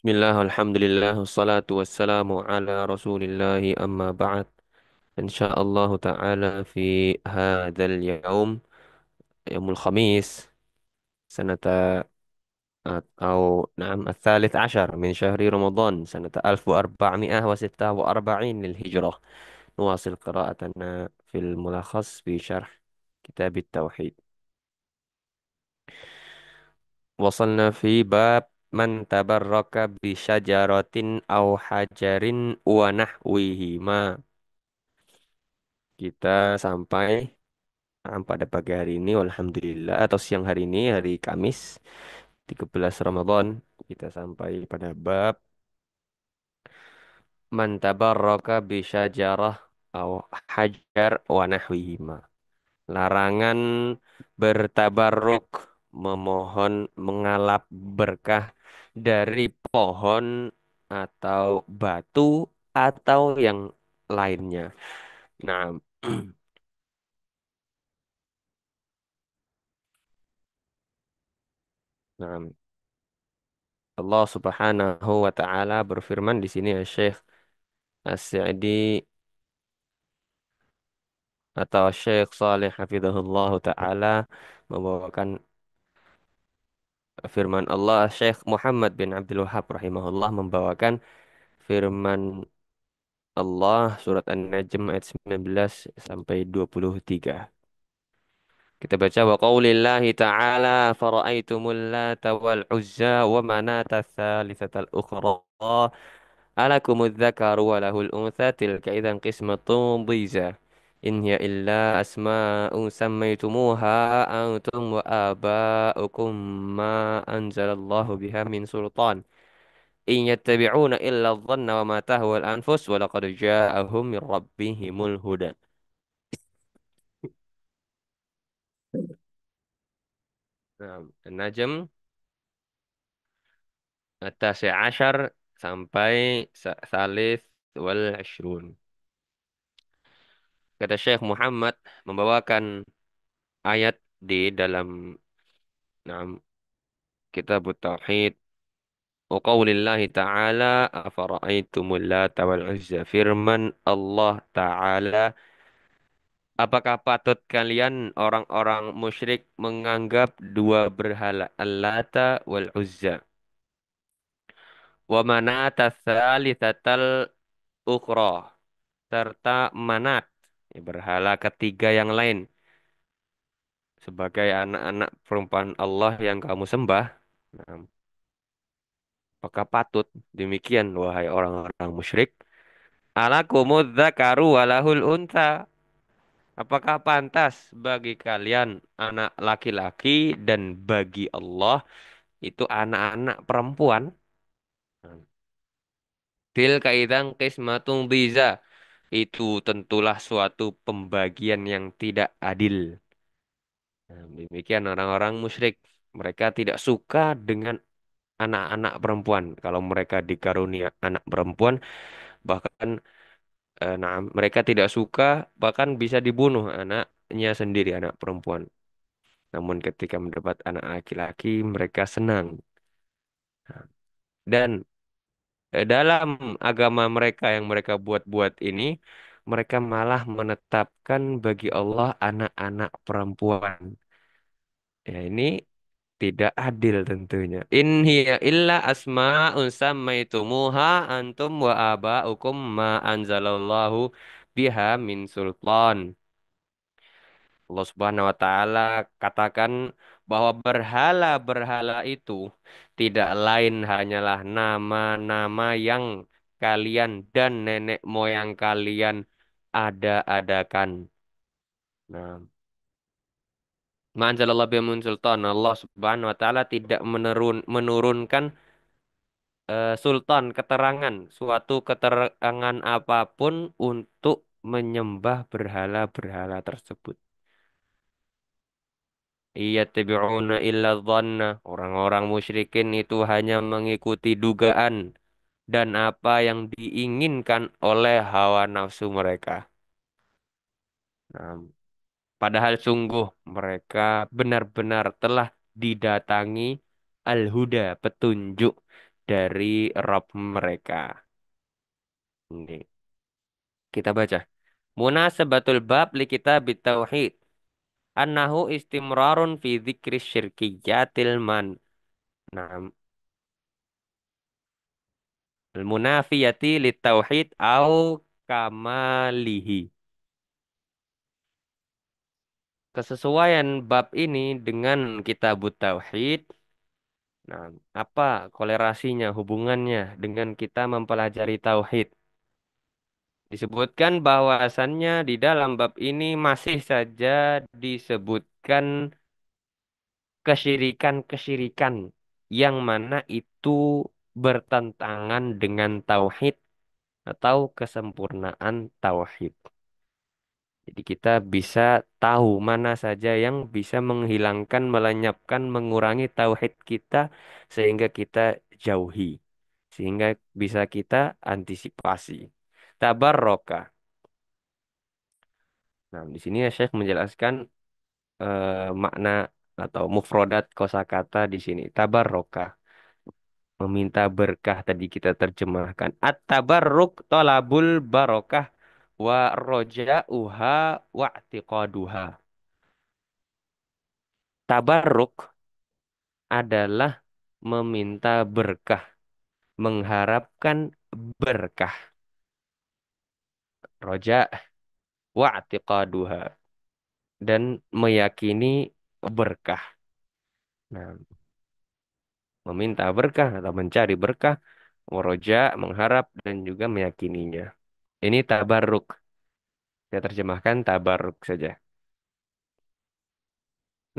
Bismillah, alhamdulillah, wassalatu wassalamu ala rasulillahi amma ba'd. Insyaallah ta'ala fi hadzal yaum, yaumul khamis, sanata atau na'am الثالث عشر من شهر رمضان سنة 1446 للهجرة. نواصل قراءتنا في الملخص في شرح كتاب التوحيد. وصلنا في باب من تبرك بشجرة أو حجر ونحوهما. Kita sampai pada pagi hari ini, alhamdulillah, atau siang hari ini, hari Kamis, 13 Ramadan, kita sampai pada bab man tabarraka bi syajarah au hajar wa nahwihima. Larangan bertabarruk, memohon mengalap berkah dari pohon atau batu atau yang lainnya. Nah, nah, Allah Subhanahu wa taala berfirman di sini, ya Syekh As-Sa'di atau Syekh Saleh hafizahullah taala membawakan firman Allah. Syekh Muhammad bin Abdul Wahhab rahimahullah membawakan firman Allah surat An-Najm ayat 19 sampai 23. Kita baca wa qaulillahi ta'ala fara'aitumul lata wal uzza wa manata tsalitsatal ukhra alakumudz dzakaru wa lahul untha tilka idzan qismatun dhiza in hiya illa asma'un sammaytumuha antum wa aba'ukum ma anzalallahu biha min sultan in yattabi'una illa adh-dhanna wa ma tahwa al-anfus wa laqad ja'ahum min rabbihimul huda. Nah, An-Najm at-tasi' asyar sampai salis wal ashrun. Kata Syekh Muhammad membawakan ayat di dalam nah, kitab Tauhid. Wa qaulillahi ta'ala afara'aitumul lata wal uzza. Firman Allah Ta'ala, apakah patut kalian orang-orang musyrik menganggap dua berhala Al-Lata wal Uzza wa manata tsalitsatal ukhra serta Manat, ya, berhala ketiga yang lain, sebagai anak-anak perempuan Allah yang kamu sembah? Nah, apakah patut demikian wahai orang-orang musyrik? Alakumudz dzakaru walahul untha. Apakah pantas bagi kalian anak laki-laki dan bagi Allah itu anak-anak perempuan? Nah, tilka idzan qismatun dhiza. Itu tentulah suatu pembagian yang tidak adil. Nah, demikian orang-orang musyrik. Mereka tidak suka dengan anak-anak perempuan. Kalau mereka dikarunia anak perempuan, bahkan nah, mereka tidak suka, bahkan bisa dibunuh anaknya sendiri, anak perempuan. Namun ketika mendapat anak laki-laki, mereka senang. Nah, dan dalam agama mereka yang mereka buat-buat ini, mereka malah menetapkan bagi Allah anak-anak perempuan. Ya, ini tidak adil tentunya. In hiya illa asma'un sammaitumuha antum wa aba'ukum ma anzalallahu biha min sultan. Allah Subhanahu wa taala katakan bahwa berhala-berhala itu tidak lain hanyalah nama-nama yang kalian dan nenek moyang kalian ada-adakan. Nah, ma anzalallahu biha min sultan. Allah Subhanahu wa taala tidak menurunkan sultan, keterangan, suatu keterangan apapun untuk menyembah berhala-berhala tersebut. Iya tabi'una illa dhanna. Orang-orang musyrikin itu hanya mengikuti dugaan dan apa yang diinginkan oleh hawa nafsu mereka. Nah, padahal sungguh mereka benar-benar telah didatangi al-huda, petunjuk. dari Rabb mereka. Ini kita baca. Munasabatul bab li kitabit tauhid. Annahu istimrarun fi dzikri syirkiyatil man. Nah, al-munafiyati lit tauhid au kamalihi. Kesesuaian bab ini dengan kitabut tauhid. Nah, apa kolerasinya, hubungannya dengan kita mempelajari tauhid? Disebutkan bahwasannya di dalam bab ini masih saja disebutkan kesyirikan-kesyirikan yang mana itu bertentangan dengan tauhid atau kesempurnaan tauhid. Jadi kita bisa tahu mana saja yang bisa menghilangkan, melenyapkan, mengurangi tauhid kita sehingga kita jauhi, sehingga bisa kita antisipasi. Tabarroka. Nah, di sini ya Syekh menjelaskan makna atau mufrodat kosakata di sini. Tabarroka, meminta berkah tadi kita terjemahkan. At-tabarruk tolabul barokah wa roja'uha wa i'tiqaduha. Tabarruk adalah meminta berkah, mengharapkan berkah. Roja wa i'tiqaduha dan meyakini berkah. Nah, meminta berkah atau mencari berkah, meroja, mengharap dan juga meyakininya. Ini tabarruk. Saya terjemahkan tabarruk saja.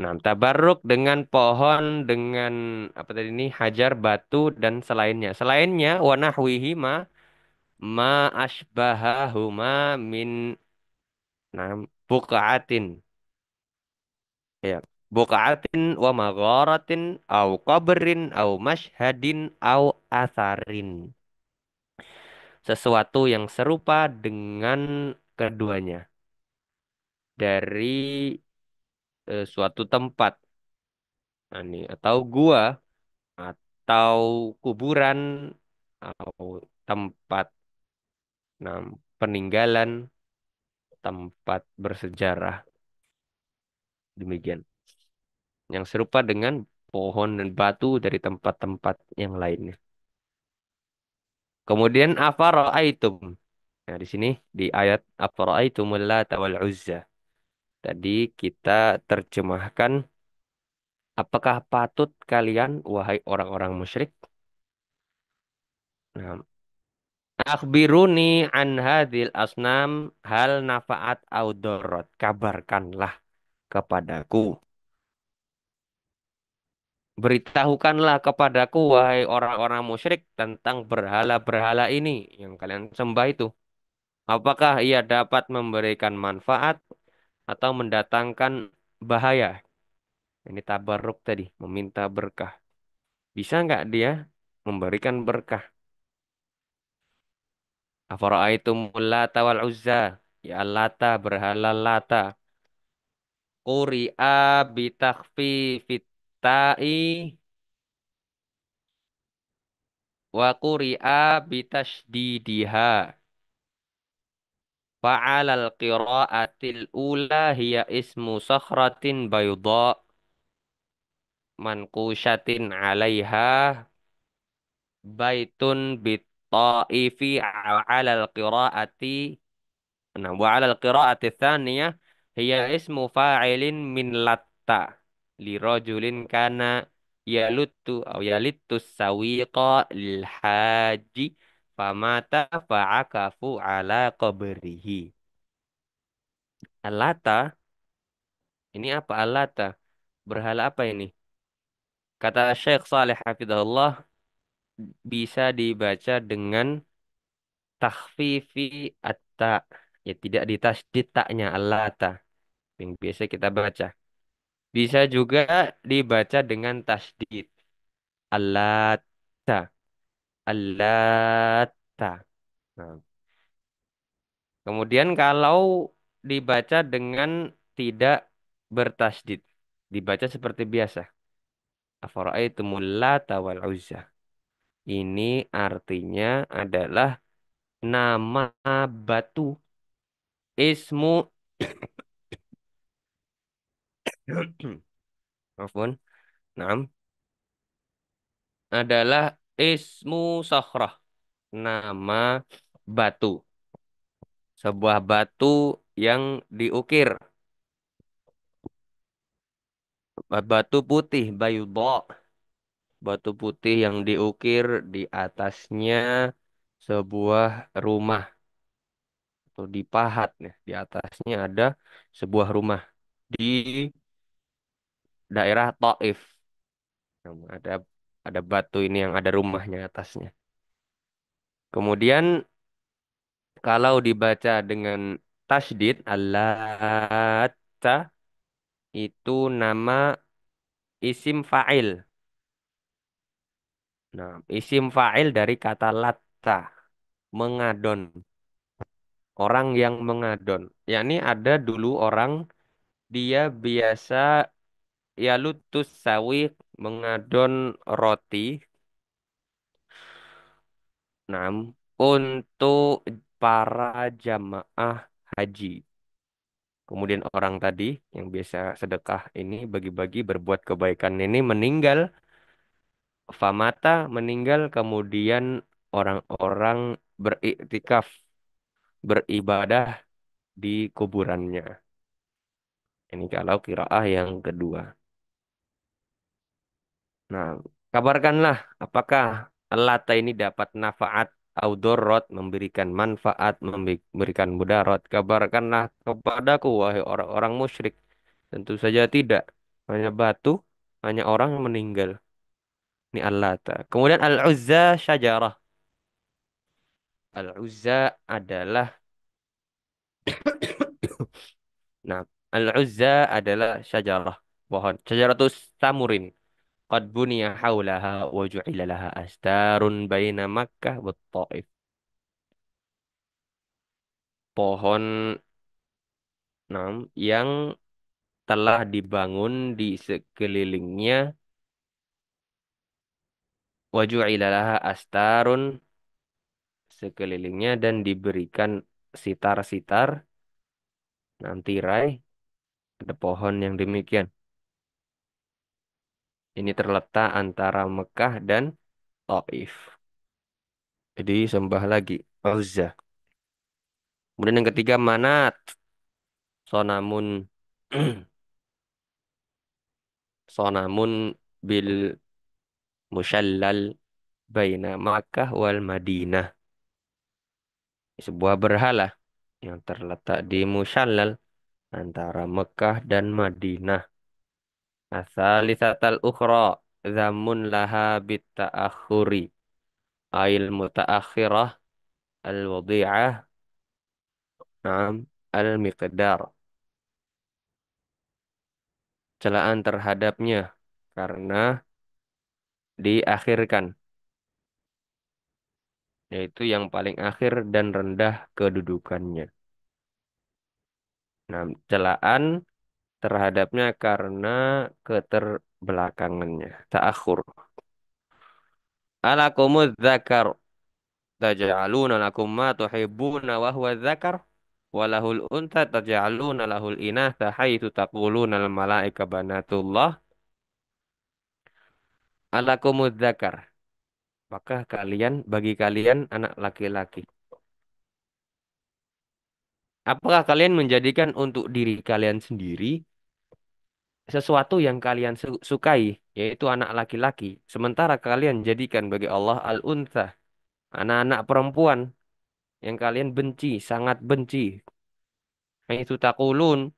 Nah, tabarruk dengan pohon, dengan apa tadi ini, hajar, batu dan selainnya. Selainnya wa nahwihi ma asbahahuma min nam buqatin. Ya, buqatin wa magharatin au qabrin au mashhadin au atharin. Sesuatu yang serupa dengan keduanya dari suatu tempat. Nah, ini atau gua atau kuburan atau tempat peninggalan, tempat bersejarah, demikian yang serupa dengan pohon dan batu dari tempat-tempat yang lainnya. Kemudian afara'aitum. Nah, di sini di ayat afara'aitumul Lata wal Uzza. Tadi kita terjemahkan, apakah patut kalian wahai orang-orang musyrik? Nah, akhbiruni an hadhil asnam hal nafa'at au darrat. Kabarkanlah kepadaku. Beritahukanlah kepadaku, wahai orang-orang musyrik, tentang berhala-berhala ini yang kalian sembah itu. Apakah ia dapat memberikan manfaat atau mendatangkan bahaya? Ini tabarruk tadi, meminta berkah. Bisa nggak dia memberikan berkah? Afara'aitumul Lata wal Uzza. Ya Lata, berhala Lata. Quri'a bitakhfifit ta'i wa quri'a bitasdidiha. Fa'alal qira'atil ula hiya ismu sakhratin bayda manqushatin 'alaiha baitun bit-ta'ifi 'alal qira'ati. Nah, wa 'alal qira'ati tsaniyah hiya ismu fa'ilin min latta li rajulin kana yaluttu aw yalittu sawiqa lil haji famata fa'akafu 'ala qabrihi. Alata, ini apa alata? Berhala apa ini? Kata Syekh Saleh Hafizahullah, bisa dibaca dengan takhfifi atta. Ya, tidak ditasdid taknya alata. Yang biasa kita baca. Bisa juga dibaca dengan tasdid. Alata. Alata. Nah, kemudian kalau dibaca dengan tidak bertasdid. Dibaca seperti biasa. Afara'aitumul Lata wal Uzza. Ini artinya adalah nama batu. Ismu Afwan. Naam. Adalah ismu sakhrah. Nama batu. Sebuah batu yang diukir. Batu putih, bayudha. Batu putih yang diukir di atasnya sebuah rumah atau dipahat ya. Di atasnya ada sebuah rumah di daerah Taif. Nah, ada batu ini yang ada rumahnya atasnya. Kemudian kalau dibaca dengan tasydid Allata itu nama isim fa'il. Nah, isim fa'il dari kata latta, mengadon. Orang yang mengadon. Yakni ada dulu orang dia biasa yalutus sawiq mengadon roti. Nah, untuk para jamaah haji. Kemudian orang tadi yang biasa sedekah ini bagi-bagi berbuat kebaikan ini meninggal, famata meninggal, kemudian orang-orang beriktikaf, beribadah di kuburannya. Ini kalau kiraah yang kedua. Nah, kabarkanlah apakah Lata ini dapat nafaat audorot, memberikan manfaat, memberikan mudarat. Kabarkanlah kepadaku, wahai orang-orang musyrik. Tentu saja tidak. Hanya batu, hanya orang yang meninggal. Ini Al-Lata. Kemudian Al-Uzza syajarah. Al-Uzza adalah, nah, Al-Uzza adalah syajarah. Pohon. Syajaratus samurin. Qad buniya hawlaha wa ju'ila laha astarun baina Makkah wa Taif. Pohon yang telah dibangun di sekelilingnya wa ju'ila laha astarun sekelilingnya dan diberikan sitar-sitar tirai ada pohon yang demikian. Ini terletak antara Mekah dan Taif. Jadi sembah lagi Uzza. Kemudian yang ketiga Manat. Sonamun Sonamun bil musyallal baina Makkah wal Madinah. Sebuah berhala yang terletak di musyallal antara Mekah dan Madinah. Asalisatal ukhra zamun laha bitta'akhuri ail mutaakhirah al-wadi'ah na'am al-miqdar. Celaan terhadapnya karena diakhirkan, yaitu yang paling akhir dan rendah kedudukannya. Nah, celaan terhadapnya karena keterbelakangannya, ta'akhur. Alakumuz zakar taj'aluna lakum ma tuhibbuna wa huwa dzakar walahul unta taj'aluna lahul inatha haitsu taquluna al malaika banatullah alakumuz dzakar. Apakah bagi kalian anak laki-laki? Apakah kalian menjadikan untuk diri kalian sendiri sesuatu yang kalian sukai, yaitu anak laki-laki, sementara kalian jadikan bagi Allah al-untha, anak-anak perempuan yang kalian benci, sangat benci. Haitsu taqulun.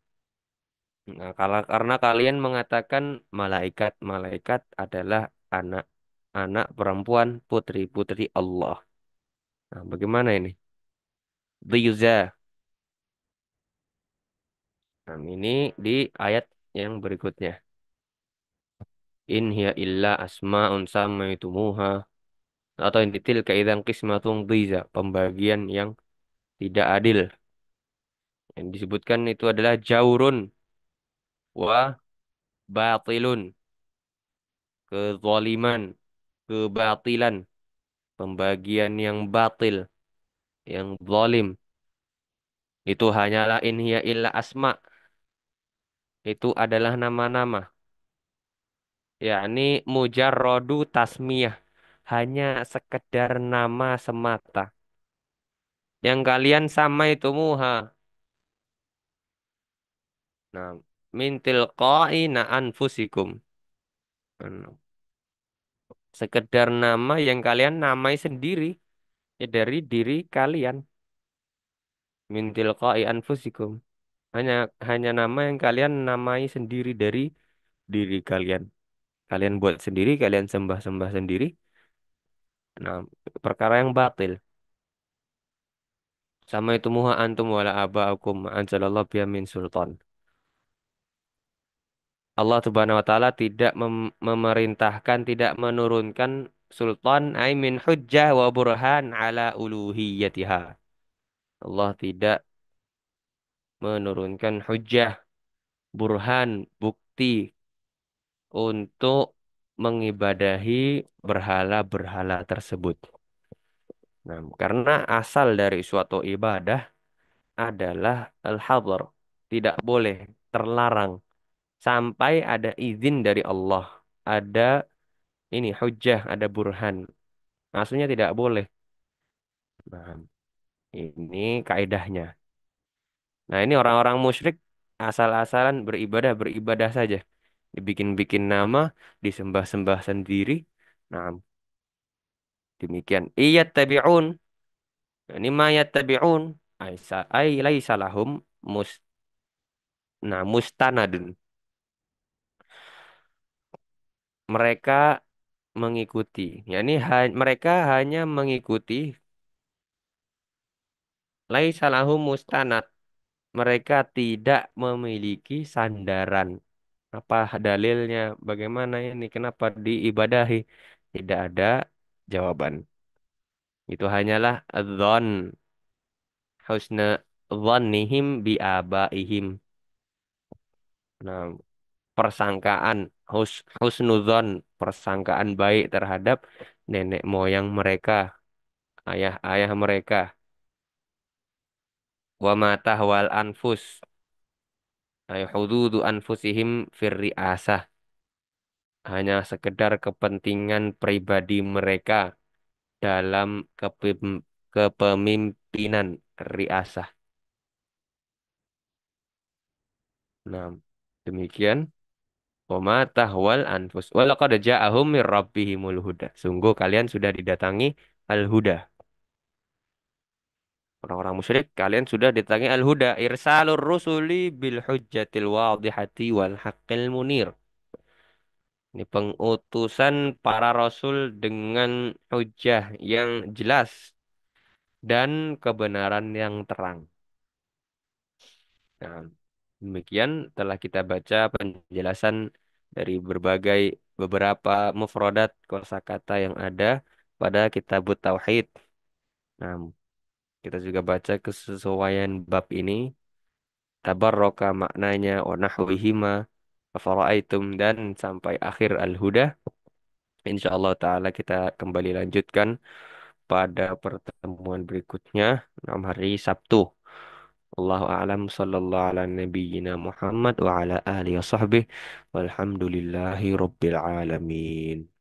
Nah, kalau karena kalian mengatakan malaikat-malaikat adalah anak-anak perempuan putri-putri Allah. Nah, bagaimana ini? Dhiza. Nah, ini di ayat yang berikutnya. In hiya illa asma'un sammaitumuha atau inti tilka idzan qismatun dhiza, pembagian yang tidak adil. Yang disebutkan itu adalah jaurun wa batilun, kezaliman, kebatilan. pembagian yang batil, yang zalim. Itu hanyalah in hiya illa asma. Itu adalah nama-nama. Yakni mujarrodu tasmiyah. Hanya sekedar nama semata. Yang kalian sama itu muha. Nah, mintil na anfusikum. Nah, sekedar nama yang kalian namai sendiri. Ya dari diri kalian. Mintil anfusikum. Hanya hanya nama yang kalian namai sendiri dari diri kalian. Kalian buat sendiri, kalian sembah-sembah sendiri. Nah, perkara yang batil. Sama itu muha antum wala aba'akum anzalallah biha min sultan. Allah Subhanahu wa taala tidak memerintahkan, tidak menurunkan sultan ai min hujjah wa burhan ala uluhiyatiha. Allah tidak menurunkan hujjah, burhan, bukti untuk mengibadahi berhala-berhala tersebut. Nah, karena asal dari suatu ibadah adalah al-hadar, tidak boleh, terlarang sampai ada izin dari Allah, ada ini hujjah, ada burhan. Maksudnya tidak boleh. Nah, ini kaidahnya. Nah, ini orang-orang musyrik asal-asalan beribadah, beribadah saja. Dibikin-bikin nama, disembah-sembah sendiri. Nah, demikian. Iya tabi'un. Ini ma yattabi'un. Ay laisa lahum mus nah mustanadun. Mereka mengikuti. Yani mereka hanya mengikuti laisa lahum mustanad. Mereka tidak memiliki sandaran. Apa dalilnya? Bagaimana ini? Kenapa diibadahi? Tidak ada jawaban. Itu hanyalah dzon, husna dzannihim bi abaihim. Nah, persangkaan husnudzon, persangkaan baik terhadap nenek moyang mereka, ayah-ayah mereka. Wa ma tahwal anfus, ay hududu anfusihim fir riasah. Hanya sekedar kepentingan pribadi mereka dalam kepemimpinan riasah. Nah, demikian. Wama tahwal anfus. Walaqad ja'ahum mir rabbihimul huda. Sungguh kalian sudah didatangi al-huda. Orang-orang musyrik, kalian sudah didatangi al-huda. Irsalur rusuli bil hujjatil wadihati wal haqqil munir. Ini pengutusan para rasul dengan hujjah yang jelas dan kebenaran yang terang. Nah, demikian telah kita baca penjelasan dari berbagai beberapa mufradat kosakata yang ada pada kitab Tauhid. Nah, kita juga baca kesesuaian bab ini, tabarroka maknanya, wa nahwihima, afara'aitum, dan sampai akhir al-huda. Insyaallah ta'ala kita kembali lanjutkan pada pertemuan berikutnya, hari Sabtu. Allahu a'lam sallallahu ala nabiyyina Muhammad wa ala alihi wa sahbihi walhamdulillahi rabbil alamin.